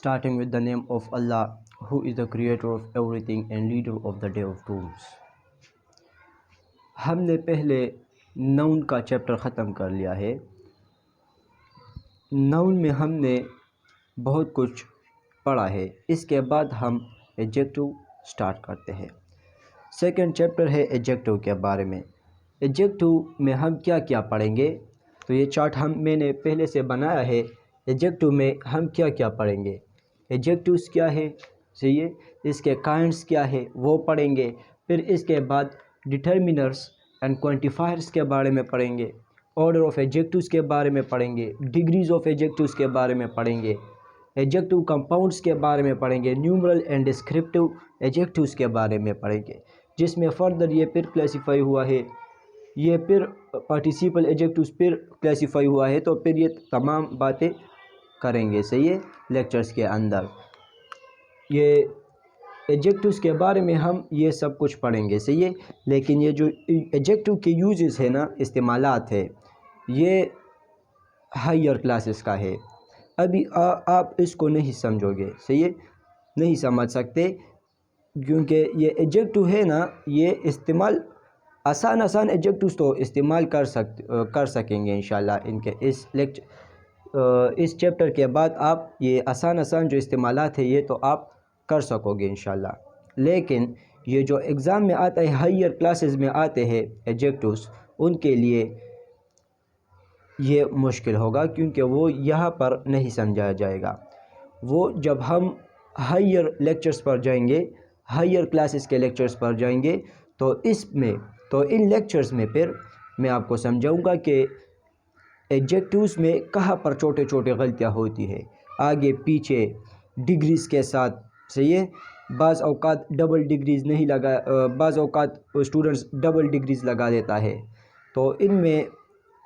Starting with the name of Allah, who is the creator of everything and leader of the day of dooms. हमने पहले noun का chapter ख़त्म कर लिया है। नाउन में हमने बहुत कुछ पढ़ा है। इसके बाद हम एडजेक्टिव स्टार्ट करते हैं। सेकंड चैप्टर है एडजेक्टिव के बारे में। एडजेक्टिव में हम क्या क्या पढ़ेंगे, तो ये चार्ट मैंने पहले से बनाया है। एडजेक्टिव में हम क्या क्या पढ़ेंगे, एडजेक्टिव्स क्या है, सही है, इसके काइंड्स क्या है वो पढ़ेंगे। फिर इसके बाद डिटर्मिनर्स एंड क्वांटिफायर्स के बारे में पढ़ेंगे, ऑर्डर ऑफ एडजेक्टिव्स के बारे में पढ़ेंगे, डिग्रीज ऑफ एडजेक्टिव्स के बारे में पढ़ेंगे, एडजेक्टिव कंपाउंड्स के बारे में पढ़ेंगे, न्यूमरल एंड डिस्क्रिप्टिव एडजेक्टिव्स के बारे में पढ़ेंगे, जिसमें फर्दर ये फिर क्लासीफाई हुआ है, ये फिर पार्टिसिपल एडजेक्टिव्स फिर क्लासीफाई हुआ है। तो फिर ये तमाम बातें करेंगे, सही है, लेक्चर्स के अंदर। ये एडजेक्टिव्स के बारे में हम ये सब कुछ पढ़ेंगे, सही है। लेकिन ये जो एडजेक्टिव के यूजेस है ना, इस्तेमालात है, ये हायर क्लासेस का है। अभी आप इसको नहीं समझोगे, सही है, नहीं समझ सकते, क्योंकि ये एडजेक्टिव है ना, ये इस्तेमाल आसान एडजेक्टिव्स तो इस्तेमाल कर सकेंगे इंशाल्लाह। इनके इस चैप्टर के बाद आप ये आसान जो इस्तेमालात है ये तो आप कर सकोगे इंशाल्लाह। लेकिन ये जो एग्ज़ाम में आता है, हायर क्लासेस में आते हैं एडजेक्टिव्स, उनके लिए ये मुश्किल होगा, क्योंकि वो यहाँ पर नहीं समझाया जाएगा। वो जब हम हायर लेक्चर्स पर जाएंगे, हायर क्लासेस के लेक्चर्स पर जाएंगे, तो इन लेक्चर्स में फिर मैं आपको समझाऊंगा कि एडजेक्टिव्स में कहाँ पर छोटे छोटे गलतियाँ होती है, आगे पीछे डिग्रीज़ के साथ, सही है। बाज़ औक़ात डबल डिग्रीज़ नहीं लगा, बाज़ औक़ात स्टूडेंट्स डबल डिग्रीज़ लगा देता है, तो इनमें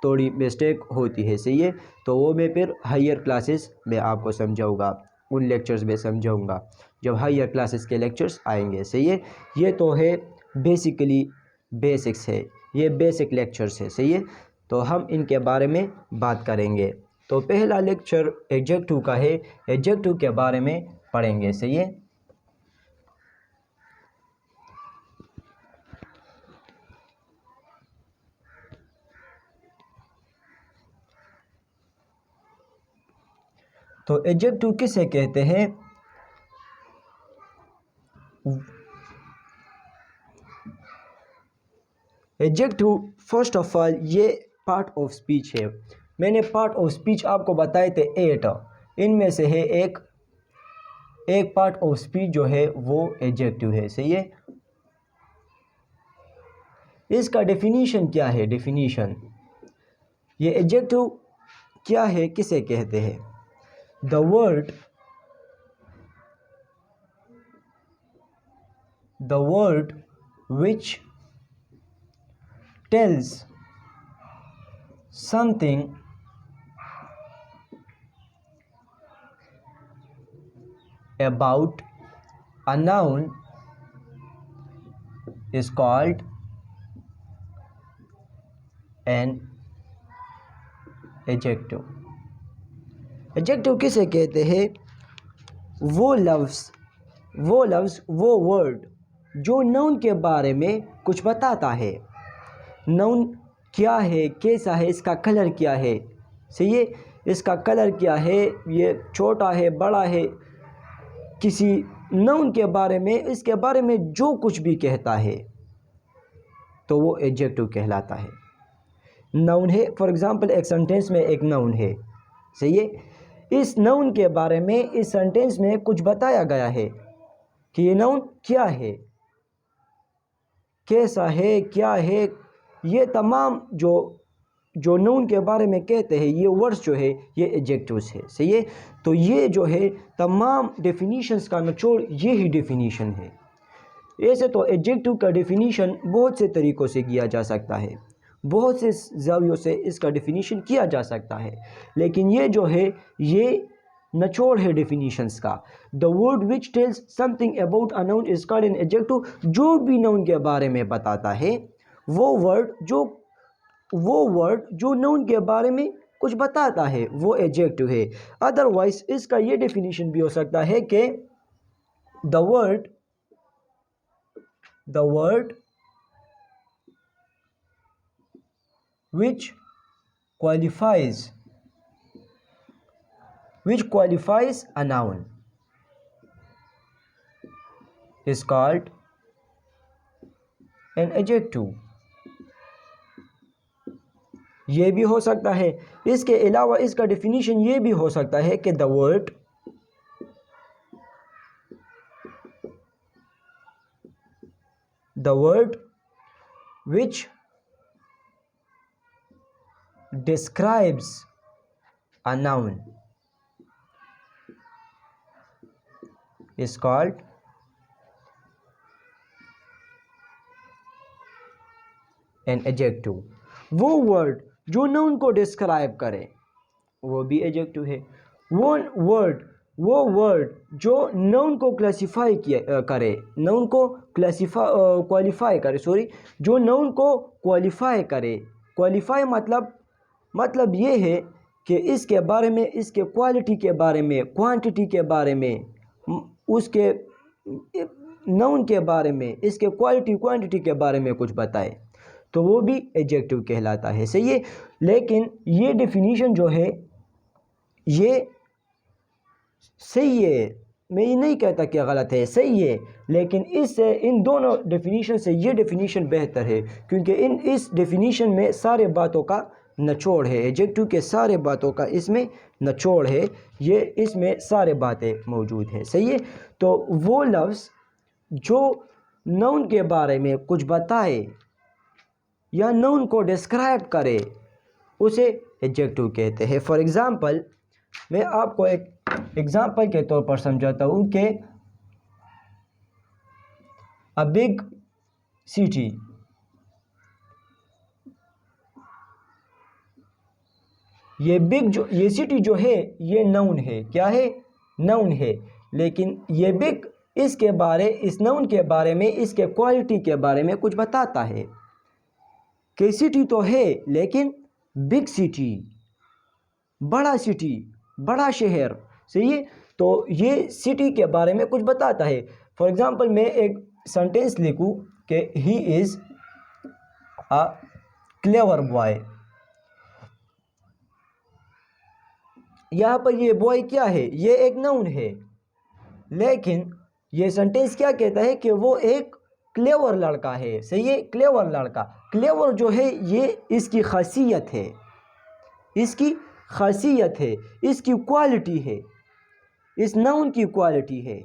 थोड़ी मिस्टेक होती है, सही है। तो वो मैं फिर हायर क्लासेस में आपको समझाऊंगा, उन लेक्चर्स में समझाऊंगा जब हायर क्लासेस के लेक्चर्स आएंगे, सही है। ये तो है बेसिकली बेसिक्स है, ये बेसिक लेक्चर्स है, सही है। तो हम इनके बारे में बात करेंगे। तो पहला लेक्चर एडजेक्टिव का है, एडजेक्टिव के बारे में पढ़ेंगे, सही है। तो एडजेक्टिव किसे कहते हैं? एडजेक्टिव फर्स्ट ऑफ ऑल ये पार्ट ऑफ स्पीच है। मैंने पार्ट ऑफ स्पीच आपको बताए थे 8, इनमें से है एक पार्ट ऑफ स्पीच जो है वो एडजेक्टिव है, सही है। इसका डेफिनीशन क्या है? डेफिनीशन, ये एडजेक्टिव क्या है, किसे कहते हैं? The word which tells something about a noun is called an adjective. Adjective किसे कहते हैं? वो वर्ड जो नाउन के बारे में कुछ बताता है। नाउन क्या है, कैसा है, इसका कलर क्या है, सही है, इसका कलर क्या है, ये छोटा है, बड़ा है, किसी नाउन के बारे में, इसके बारे में जो कुछ भी कहता है तो वो एडजेक्टिव कहलाता है। नाउन है, फॉर एग्जांपल एक सेंटेंस में एक नाउन है, सही है, इस नाउन के बारे में इस सेंटेंस में कुछ बताया गया है कि ये नाउन क्या है, कैसा है, क्या है, ये तमाम जो नाउन के बारे में कहते हैं, ये वर्ड्स जो है ये एडजेक्टिव्स है, सही है। तो ये जो है तमाम डेफिनीशंस का निचोड़ ये ही डेफिनीशन है। ऐसे तो एडजेक्टिव का डेफिनीशन बहुत से तरीक़ों से किया जा सकता है, बहुत से ज़ावियों से इसका डेफिनीशन किया जा सकता है, लेकिन ये जो है ये निचोड़ है डेफिनीशंस का। The word which tells something about a noun is called an adjective. जो भी नाउन के बारे में बताता है, वो वर्ड जो नाउन के बारे में कुछ बताता है वो एडजेक्टिव है। अदरवाइज इसका ये डेफिनेशन भी हो सकता है कि the word which qualifies a noun is called an adjective। ये भी हो सकता है। इसके अलावा इसका डेफिनेशन ये भी हो सकता है कि the word which describes a noun is called an adjective। वो वर्ड जो नाउन को डिस्क्राइब करे वो भी एडजेक्टिव है। वो वर्ड जो नाउन को क्लासिफाई करे, नाउन को क्वालिफाई करे, जो नाउन को क्वालिफाई करे। क्वालिफाई मतलब ये है कि इसके बारे में, इसके क्वालिटी के बारे में, क्वांटिटी के बारे में, उसके नाउन के बारे में, इसके क्वांटिटी के बारे में कुछ बताए, तो वो भी एडजेक्टिव कहलाता है। सही है। लेकिन ये डेफिनेशन जो है ये सही है, मैं ये नहीं कहता कि गलत है, सही है। लेकिन इससे, इन दोनों डेफिनेशन से ये डेफिनेशन बेहतर है, क्योंकि इस डेफिनेशन में सारे बातों का निचोड़ है। एडजेक्टिव के सारे बातों का इसमें निचोड़ है, ये इसमें सारे बातें मौजूद है। सही है। तो वो लफ्ज़ जो नाउन के बारे में कुछ बताए या नाउन को डिस्क्राइब करे उसे एडजेक्टिव कहते हैं। फॉर एग्ज़ाम्पल, मैं आपको एक एग्ज़ाम्पल के तौर पर समझाता हूँ कि अ बिग सिटी, ये सिटी जो है ये नाउन है। क्या है? नाउन है। लेकिन ये बिग इस नाउन के बारे में, इसके क्वालिटी के बारे में कुछ बताता है कि सिटी तो है लेकिन बिग सिटी, बड़ा शहर। सही है। तो ये सिटी के बारे में कुछ बताता है। फॉर एग्ज़ाम्पल, मैं एक सेंटेंस लिखूं कि he is a clever boy. यहाँ पर ये बॉय क्या है? ये एक नाउन है, लेकिन ये सेंटेंस क्या कहता है कि वो एक क्लेवर लड़का है। सही है। क्लेवर लड़का, क्लेवर जो है ये इसकी खासियत है, इसकी क्वालिटी है, इस नाउन की क्वालिटी है।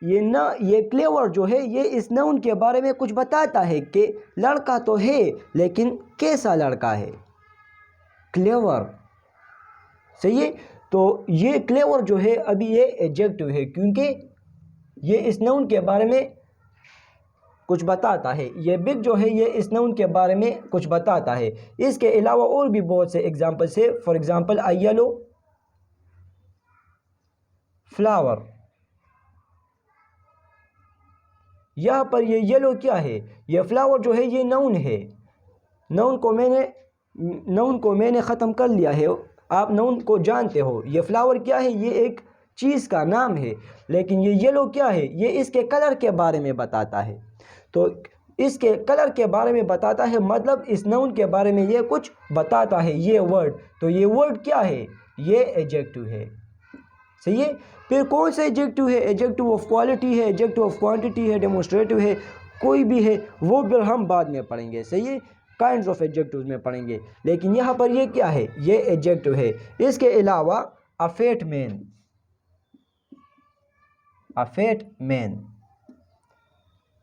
ये क्लेवर जो है ये इस नाउन के बारे में कुछ बताता है कि लड़का तो है लेकिन कैसा लड़का है? क्लेवर। सही है। तो ये क्लेवर जो है अभी ये एडजेक्टिव है, क्योंकि ये इस नाउन के बारे में कुछ बताता है। ये बिग जो है ये इस नाउन के बारे में कुछ बताता है। इसके अलावा और भी बहुत से एग्जाम्पल्स है। For example, a yellow flower. यहाँ पर ये येलो क्या है? ये फ्लावर जो है ये नाउन है। नाउन को मैंने ख़त्म कर लिया है। आप नाउन को जानते हो। ये फ्लावर क्या है? ये एक चीज़ का नाम है। लेकिन ये येलो क्या है? ये इसके कलर के बारे में बताता है। तो इसके कलर के बारे में बताता है, मतलब इस नाउन के बारे में ये कुछ बताता है, ये वर्ड। तो ये वर्ड क्या है? ये एडजेक्टिव है। सही है। फिर कौन सा एडजेक्टिव है? एडजेक्टिव ऑफ क्वालिटी है, एडजेक्टिव ऑफ क्वांटिटी है, डेमोन्स्ट्रेटिव है, कोई भी है, वो फिर हम बाद में पढ़ेंगे। सही है। काइंड्स ऑफ एडजेक्टिव्स में पढ़ेंगे। लेकिन यहाँ पर ये क्या है? ये एडजेक्टिव है। इसके अलावा अ fat man,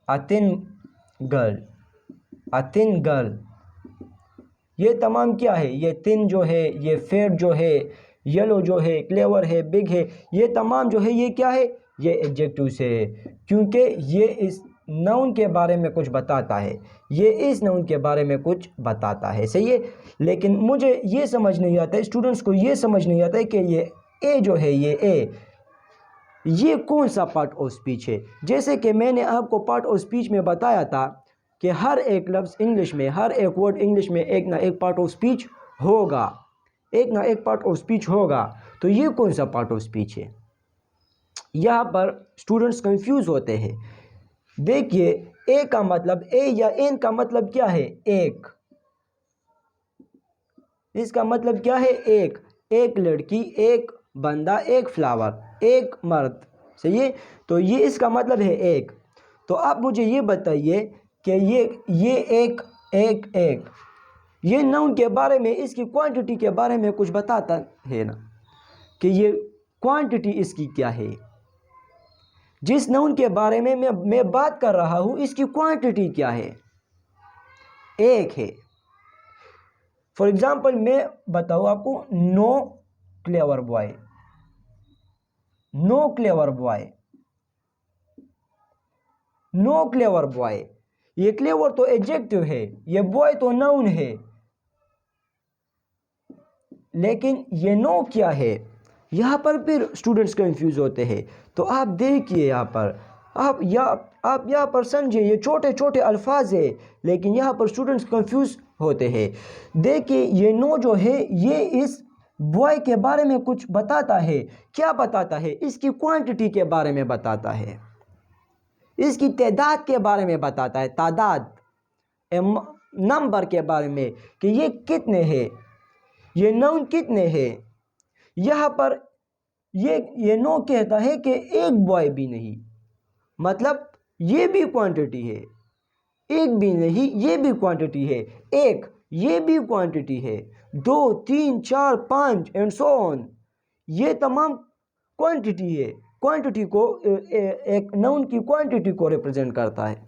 a thin girl, ये तमाम क्या है? ये थिन जो है, ये फैट जो है, येलो जो है, क्लेवर है, बिग है, ये तमाम जो है ये क्या है? ये एडजेक्टिव से है, क्योंकि ये इस नाउन के बारे में कुछ बताता है, ये इस नाउन के बारे में कुछ बताता है। सही है। लेकिन मुझे ये समझ नहीं आता, स्टूडेंट्स को ये समझ नहीं आता है कि ये ए जो है, ये कौन सा पार्ट ऑफ स्पीच है। जैसे कि मैंने आपको पार्ट ऑफ स्पीच में बताया था कि हर एक लफ्ज़ इंग्लिश में, हर एक वर्ड इंग्लिश में एक ना एक पार्ट ऑफ स्पीच होगा। एक ना एक पार्ट ऑफ स्पीच होगा। तो ये कौन सा पार्ट ऑफ स्पीच है? यहाँ पर स्टूडेंट्स कंफ्यूज होते हैं। देखिए, ए का मतलब, ए या एन का मतलब क्या है? एक। इसका मतलब क्या है? एक। एक लड़की, एक बंदा, एक फ्लावर, एक मर्द। सही है? तो ये इसका मतलब है एक। तो आप मुझे ये बताइए कि ये एक एक एक ये नाउन के बारे में, इसकी क्वांटिटी के बारे में कुछ बताता है ना, कि ये क्वांटिटी इसकी क्या है। जिस नाउन के बारे में मैं बात कर रहा हूं, इसकी क्वांटिटी क्या है? एक है। फॉर एग्जाम्पल मैं बताऊं आपको, no clever boy, no clever boy, no clever boy. ये क्लेवर तो एडजेक्टिव है, ये बॉय तो नाउन है, लेकिन ये नो क्या है? यहाँ पर फिर स्टूडेंट्स कंफ्यूज होते हैं। तो आप देखिए यहाँ पर, आप यहाँ पर समझिए, ये छोटे छोटे अल्फाज है, लेकिन यहाँ पर स्टूडेंट्स कंफ्यूज होते हैं। देखिए, ये नो जो है, ये इस बॉय के बारे में कुछ बताता है। क्या बताता है? इसकी क्वांटिटी के बारे में बताता है, इसकी तादाद के बारे में बताता है, तादाद, नंबर के बारे में, कि ये कितने हैं, ये नाउन कितने हैं। यहाँ पर ये नो कहता है कि एक बॉय भी नहीं, मतलब ये भी क्वांटिटी है। एक भी नहीं, ये भी क्वांटिटी है। एक, ये भी क्वांटिटी है। 2, 3, 4, 5 एंड सो ऑन, ये तमाम क्वांटिटी है। क्वांटिटी को एक नाउन की क्वांटिटी को रिप्रेजेंट करता है।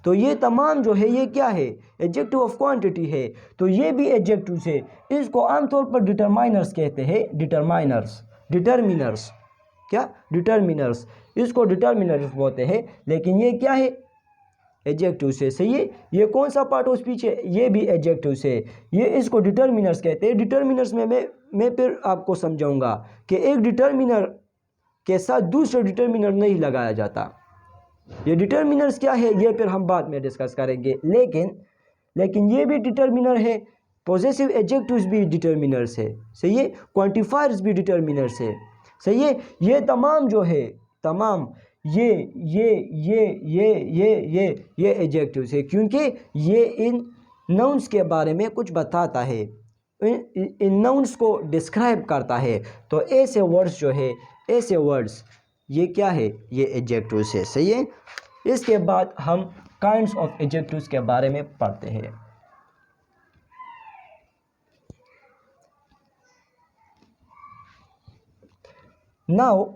तो ये तमाम जो है, ये क्या है? एडजेक्टिव ऑफ क्वांटिटी है। तो ये भी एडजेक्टिव से, इसको आमतौर पर डिटरमाइनर्स कहते हैं। डिटरमाइनर्स, डिटरमिनर्स, क्या? डिटरमिनर्स, इसको डिटरमिनर्स बोलते हैं। लेकिन ये क्या है? एडजेक्टिव से। सही है? ये कौन सा पार्ट ऑफ स्पीच है? ये भी एडजेक्टिव से। ये इसको डिटरमिनर्स कहते हैं। डिटरमिनर्स में मैं फिर आपको समझाऊंगा कि एक डिटरमिनर के साथ दूसरा डिटरमिनर नहीं लगाया जाता। ये डिटरमिनर्स क्या है, ये फिर हम बाद में डिस्कस करेंगे। लेकिन ये भी डिटरमिनर है। पॉजेसिव एडजेक्टिव्स भी डिटरमिनर्स है। सही है? क्वांटिफायर्स भी डिटरमिनर्स है। सही है? ये तमाम जो है, तमाम ये एडजेक्टिव्स है, क्योंकि ये इन नाउन्स के बारे में कुछ बताता है, इन नाउन्स को डिस्क्राइब करता है। तो ऐसे वर्ड्स जो है, ऐसे वर्ड्स, ये क्या है? ये एडजेक्टिव्स है। सही है? इसके बाद हम काइंड्स ऑफ एडजेक्टिव्स के बारे में पढ़ते हैं। नाउ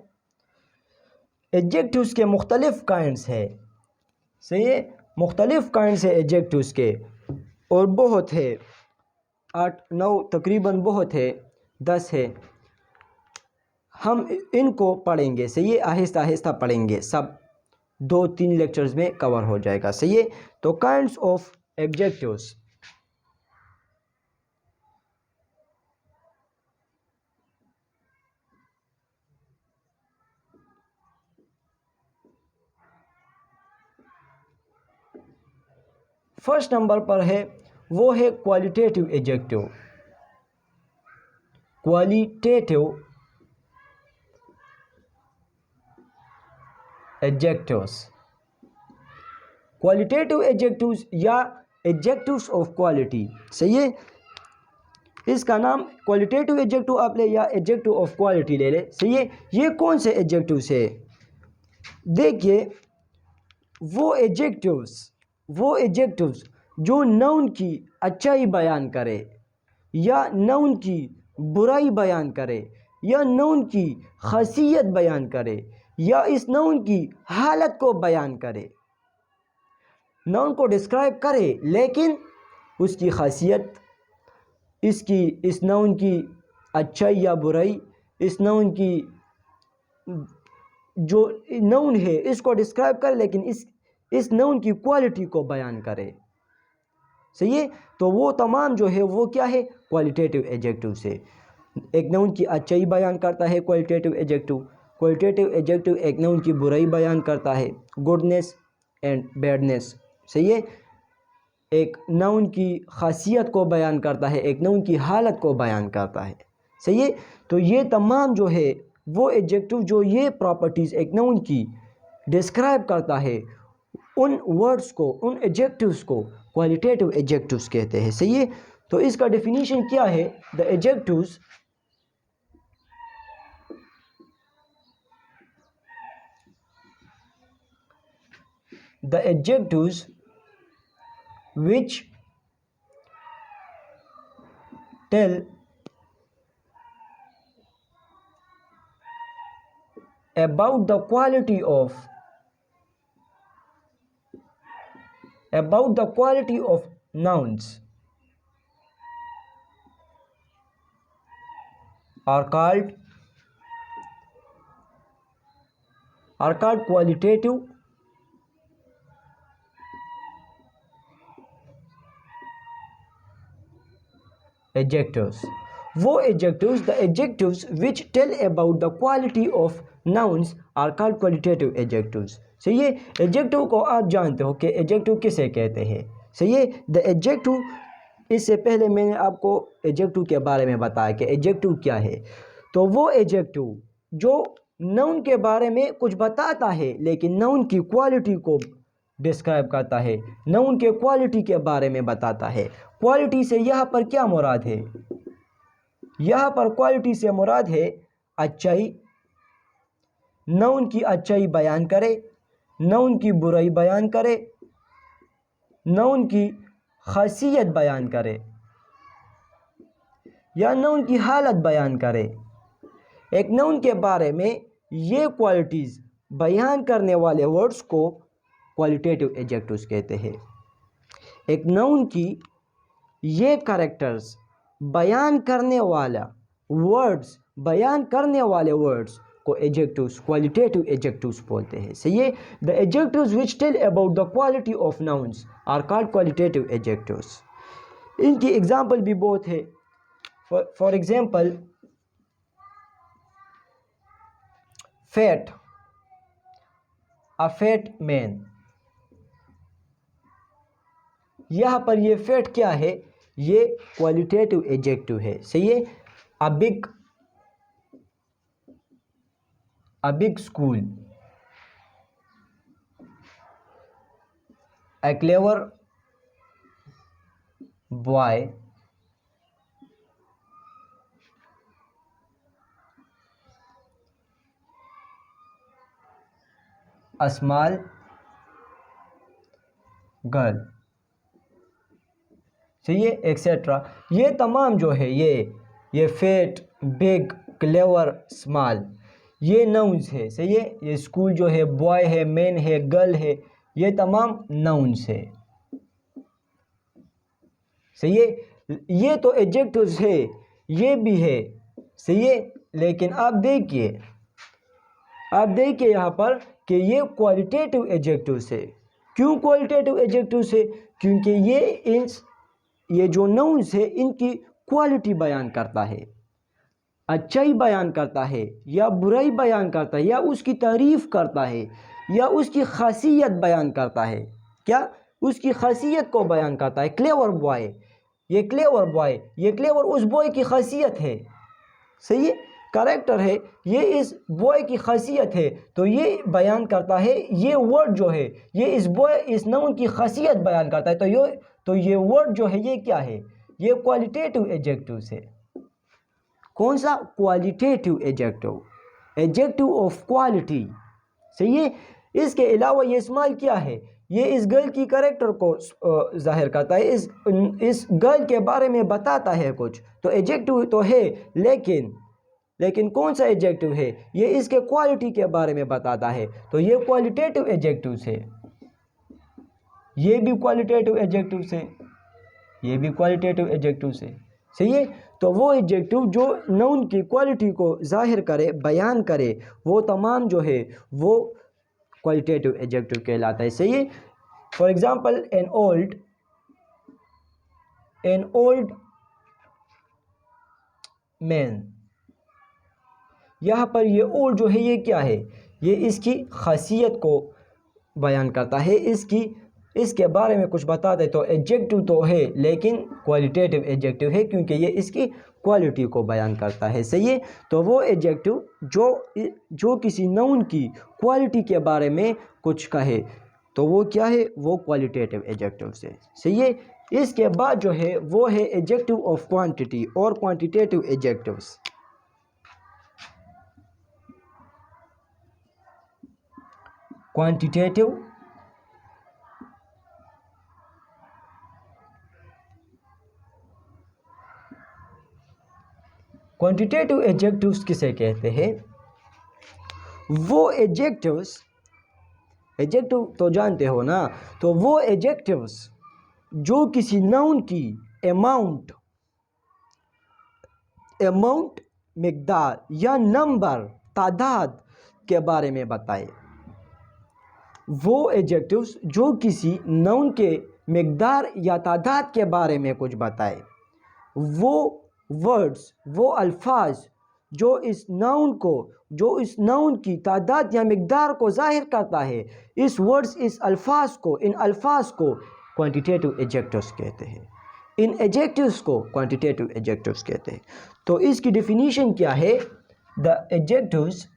एडजेक्टिव्स के मुख्तलिफ काइंड्स है। सही है? मुख्तलिफ काइंड्स है एडजेक्टिव्स के, और बहुत है, 8 9 तकरीबन, बहुत है, 10 है। हम इनको पढ़ेंगे। सही है? आहिस्ता आहिस्ता पढ़ेंगे, सब 2-3 लेक्चर्स में कवर हो जाएगा। सही है? तो kinds of adjectives. First number पर है, वो है qualitative adjective. Qualitative adjectives, qualitative adjectives या एडजेक्टिव्स ऑफ क्वालिटी। सही है? इसका नाम क्वालिटेटिव एडजेक्टिव आप ले, या एडजेक्टिव ऑफ क्वालिटी ले ले। सही है? ये कौन से एडजेक्टिव्स है? देखिए, वो एडजेक्टिव्स जो नाउन की अच्छाई बयान करे, या नाउन की बुराई बयान करे, या नाउन की खासियत बयान करे, या इस नाउन की हालत को बयान करे। नाउन को डिस्क्राइब करे, लेकिन उसकी खासियत, इस नाउन की अच्छाई या बुराई, इस नाउन की जो नाउन है इसको डिस्क्राइब करे, लेकिन इस नाउन की क्वालिटी को बयान करे। सही है? तो वो तमाम जो है, वो क्या है? क्वालिटेटिव एडजेक्टिव से। एक नाउन की अच्छाई बयान करता है क्वालिटेटिव एडजेक्टिव। क्वालिटेटिव एडजेक्टिव एक नाउन की बुराई बयान करता है, गुडनेस एंड बैडनेस। सही है? एक नाउन की खासियत को बयान करता है, एक नाउन की हालत को बयान करता है। सही है। तो ये तमाम जो है वो एडजेक्टिव जो ये प्रॉपर्टीज़ एक नाउन की डिस्क्राइब करता है, उन वर्ड्स को, उन एडजेक्टिव्स को क्वालिटेटिव एडजेक्टिव्स कहते हैं। सही है। तो इसका डेफिनेशन क्या है? The adjectives which tell about the quality of nouns are called qualitative adjectives। वो adjectives, the adjectives which tell about the quality of nouns are called qualitative adjectives। सही है। adjective को आप जानते हो कि adjective किसे कहते हैं। सही है। the adjective, इससे पहले मैंने आपको adjective के बारे में बताया कि adjective क्या है। तो वो adjective जो noun के बारे में कुछ बताता है लेकिन noun की क्वालिटी को डिस्क्राइब करता है, नाउन के क्वालिटी के बारे में बताता है। क्वालिटी से यहाँ पर क्या मुराद है? यहाँ पर क्वालिटी से मुराद है अच्छाई। नाउन की अच्छाई बयान करे, नाउन की बुराई बयान करे, नाउन की खासियत बयान करे या नाउन की हालत बयान करे। एक नाउन के बारे में ये क्वालिटीज़ बयान करने वाले वर्ड्स को क्वालिटेटिव एडजेक्टिव्स कहते हैं। एक नाउन की ये कैरेक्टर्स बयान करने वाले वर्ड्स को एडजेक्टिव्स, क्वालिटेटिव एडजेक्टिव्स बोलते हैं। सही है। The adjectives which tell about the quality of nouns are called qualitative adjectives. इनकी एग्जाम्पल भी बहुत है। For example fat, a fat man. यहाँ पर ये फैट क्या है? ये क्वालिटेटिव एडजेक्टिव है। सही है। A big school, a clever boy, a small girl. सही है, एक्सेट्रा। ये तमाम जो है ये फैट, बिग, क्लेवर, स्मॉल, ये नाउन्स है। सही है। ये स्कूल जो है, बॉय है, मैन है, गर्ल है, ये तमाम नाउन्स है। सही है। ये तो एडजेक्टिव्स है, ये भी है। सही है। लेकिन आप देखिए यहाँ पर कि ये क्वालिटेटिव एडजेक्टिव्स है। क्यों क्वालिटेटिव एडजेक्टिव्स है? क्योंकि ये जो नाउन्स है इनकी क्वालिटी बयान करता है, अच्छाई बयान करता है या बुराई बयान करता है या उसकी तारीफ करता है या उसकी खासियत बयान करता है। क्या? उसकी खासियत को बयान करता है। क्लेवर बॉय, ये क्लेवर उस बॉय की खासियत है। सही है। कैरेक्टर है, ये इस बॉय की खासियत है। तो ये बयान करता है, ये वर्ड जो है ये इस नाउन की खासियत बयान करता है। तो ये वर्ड जो है ये क्या है? ये क्वालिटेटिव एडजेक्टिव है। कौन सा? Qualitative adjective of quality. सही है। इसके अलावा ये स्मॉल क्या है? ये इस गर्ल की कैरेक्टर को जाहिर करता है, इस गर्ल के बारे में बताता है कुछ। तो एडजेक्टिव तो है, लेकिन कौन सा एडजेक्टिव है? ये इसके क्वालिटी के बारे में बताता है। तो ये क्वालिटेटिव एडजेक्टिव है। ये भी क्वालिटेटिव एडजेक्टिव है, ये भी क्वालिटेटिव एडजेक्टिव है। सही है। तो वो एडजेक्टिव जो नाउन की क्वालिटी को जाहिर करे, बयान करे, वो तमाम जो है वो क्वालिटेटिव एडजेक्टिव कहलाता है। सही है। For example an old man. यहाँ पर ये ओल्ड जो है ये क्या है? ये इसकी खासियत को बयान करता है, इसकी इसके बारे में कुछ बताते तो एडजेक्टिव तो है लेकिन क्वालिटेटिव एडजेक्टिव है, क्योंकि ये इसकी क्वालिटी को बयान करता है। सही है, तो वो एडजेक्टिव जो किसी नाउन की क्वालिटी के बारे में कुछ कहे तो वो क्या है, वो क्वालिटेटिव एडजेक्टिव से। सही है, इसके बाद जो है वो है एडजेक्टिव ऑफ क्वांटिटी और quantitative adjectives. Quantitative quantitative adjectives किसे कहते हैं? वो एडजेक्टिव्स, एडजेक्टिव तो जानते हो ना, तो वो एडजेक्टिव्स जो किसी नाउन की अमाउंट मिकदार या नंबर तादाद के बारे में बताए। वो एडजेक्टिव्स जो किसी नाउन के मिकदार या तादाद के बारे में कुछ बताए। वो वर्ड्स, वो अल्फाज जो इस नाउन की तादाद या मिकदार को जाहिर करता है, इस अल्फाज को, इन अल्फाज को क्वांटिटेटिव एडजेक्टिव्स कहते हैं। इन एडजेक्टिव्स को क्वांटिटेटिव एडजेक्टिव्स कहते हैं। तो इसकी डेफिनेशन क्या है? The adjectives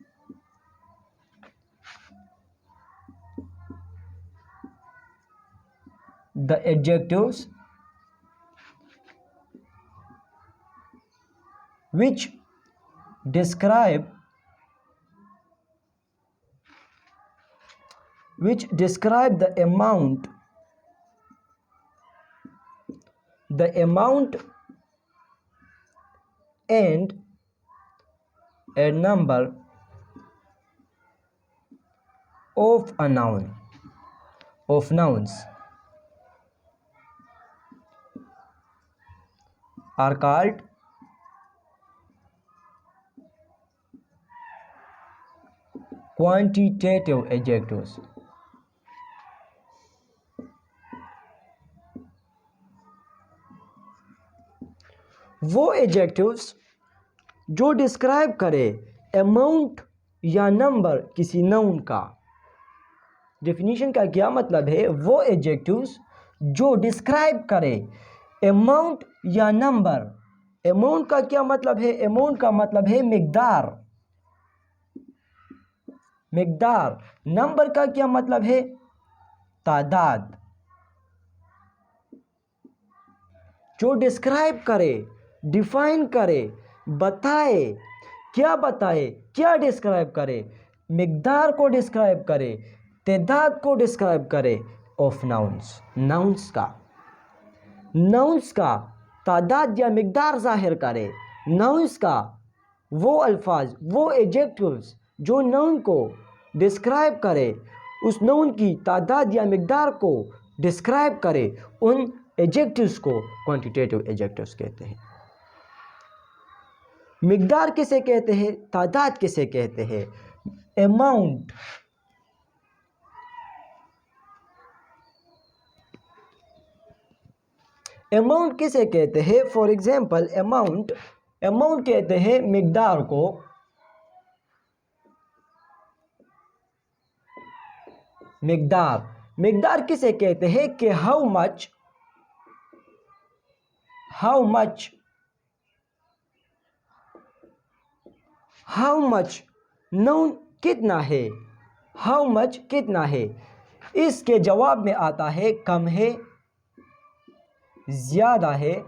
which describe the amount and a number of nouns are called quantitative adjectives। वो एडजेक्टिव्स जो डिस्क्राइब करे अमाउंट या नंबर किसी नाउन का। डेफिनेशन का क्या मतलब है? वो एडजेक्टिव्स जो डिस्क्राइब करे अमाउंट या नंबर। अमाउंट का क्या मतलब है? अमाउंट का मतलब है मिकदार। नंबर का क्या मतलब है? तादाद। जो डिस्क्राइब करे, डिफाइन करे, बताए, क्या डिस्क्राइब करे? मिकदार को डिस्क्राइब करे, तादाद को डिस्क्राइब करे ऑफ नाउन्स का तादाद या मिकदार जाहिर करे। नाउन्स का वो अल्फाज, वो एडजेक्टिव्स जो नाउन को डिस्क्राइब करे, उस नाउन की तादाद या मिकदार को डिस्क्राइब करे, उन एडजेक्टिव्स को क्वांटिटेटिव एडजेक्टिव्स कहते हैं। मिकदार किसे कहते हैं? तादाद किसे कहते हैं? अमाउंट किसे कहते हैं? फॉर एग्जाम्पल अमाउंट कहते हैं मिकदार को। मिकदार किसे कहते हैं? कि हाउ मच नाउन कितना है, कितना है। इसके जवाब में आता है कम है, ज्यादा है,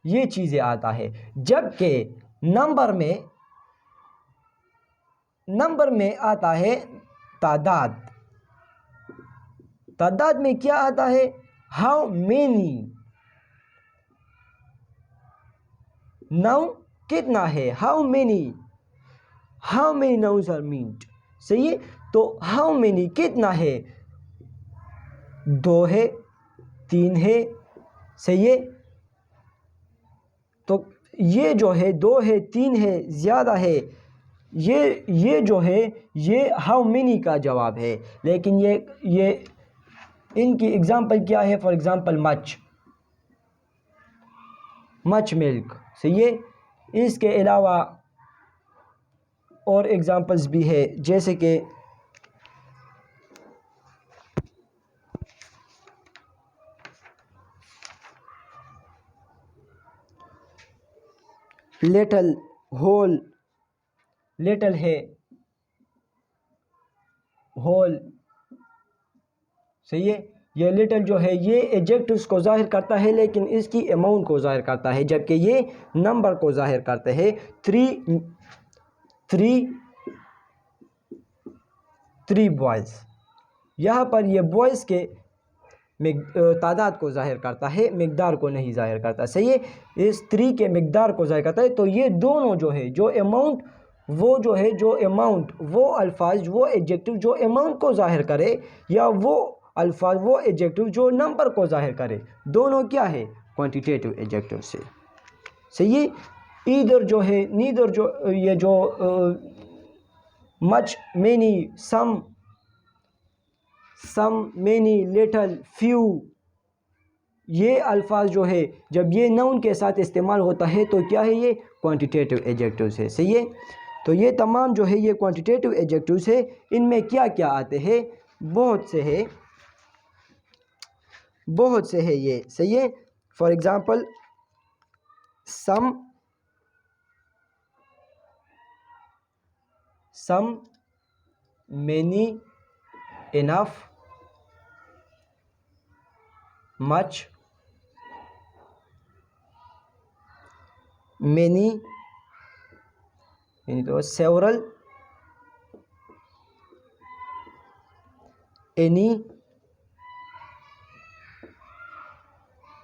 ये चीजें आता है। जबकि नंबर में आता है तादाद में क्या आता है? हाउ मेनी नाउन कितना है, how many nouns are meet. सही है, तो हाउ मेनी कितना है? 2 है, 3 है। सही है, तो ये जो है 2 है, 3 है, ज़्यादा है, ये जो है ये हाउ मेनी का जवाब है। लेकिन ये इनकी एग्जांपल क्या है? For example much milk. सही है, इसके अलावा और एग्जांपल्स भी है, जैसे कि लिटल, होल, लिटल है होल, सही है। ये लिटल जो है ये एडजेक्टिव्स को जाहिर करता है लेकिन इसकी अमाउंट को जाहिर करता है, जबकि ये नंबर को जाहिर करते हैं। थ्री बॉयज़, यहाँ पर ये बॉयज़ के तादाद को जाहिर करता है, मिकदार को नहीं जाहिर करता, सही है। इस 3 के मिकदार को जाहिर करता है। तो ये दोनों जो है, जो अमाउंट, वो जो है जो अमाउंट, वो अल्फाज, वो एडजेक्टिव जो अमाउंट को जाहिर करे, या वो अल्फाज, वो एडजेक्टिव जो नंबर को जाहिर करे, दोनों क्या है, क्वांटिटेटिव एडजेक्टिव से, सही है। ईदर जो है, नीदर जो, ये जो मच, मेनी, सम, मेनी, लिटल, फ्यू, ये अल्फाज जो है जब ये नाउन के साथ इस्तेमाल होता है तो क्या है, ये क्वांटिटेटिव एडजेक्टिव्स है, सही है। तो ये तमाम जो है ये क्वांटिटेटिव एडजेक्टिव्स है। इनमें क्या क्या आते हैं, बहुत से है ये, सही है। For example some, many, enough, much, many, तो सेवरल, एनी,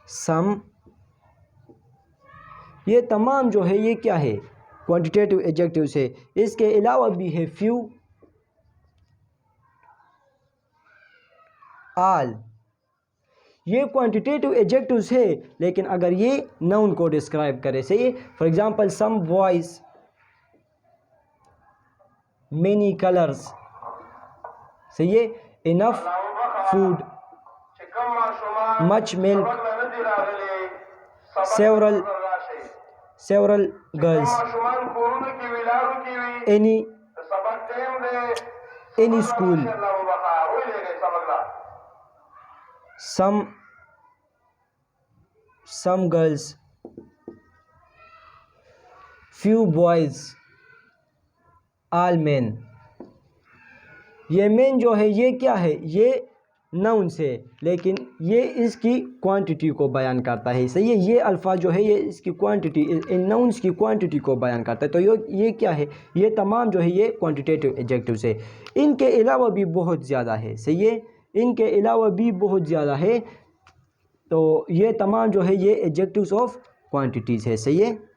सम, ये तमाम जो है ये क्या है, क्वांटिटेटिव एडजेक्टिव्स है। इसके अलावा भी है फ्यू, आल, ये क्वांटिटेटिव एडजेक्टिव्स है लेकिन अगर ये नाउन को डिस्क्राइब करे, सही है। For example some boys, many colours, सही है। Enough food, much milk, several girls, any school, some girls, few boys, all men। ये मेन जो है ये क्या है, ये नाउन से, लेकिन ये इसकी क्वांटिटी को बयान करता है, सही है। ये अल्फाज जो है ये इसकी क्वांटिटी, इन नाउन्स की क्वांटिटी को बयान करता है। तो ये क्या है, ये तमाम जो है ये क्वांटिटेटिव एडजेक्टिव्स है। इनके अलावा भी बहुत ज़्यादा है, सही है, इनके अलावा भी बहुत ज़्यादा है। तो ये तमाम जो है ये एडजेक्टिव्स ऑफ क्वांटिटीज़ है, सही है।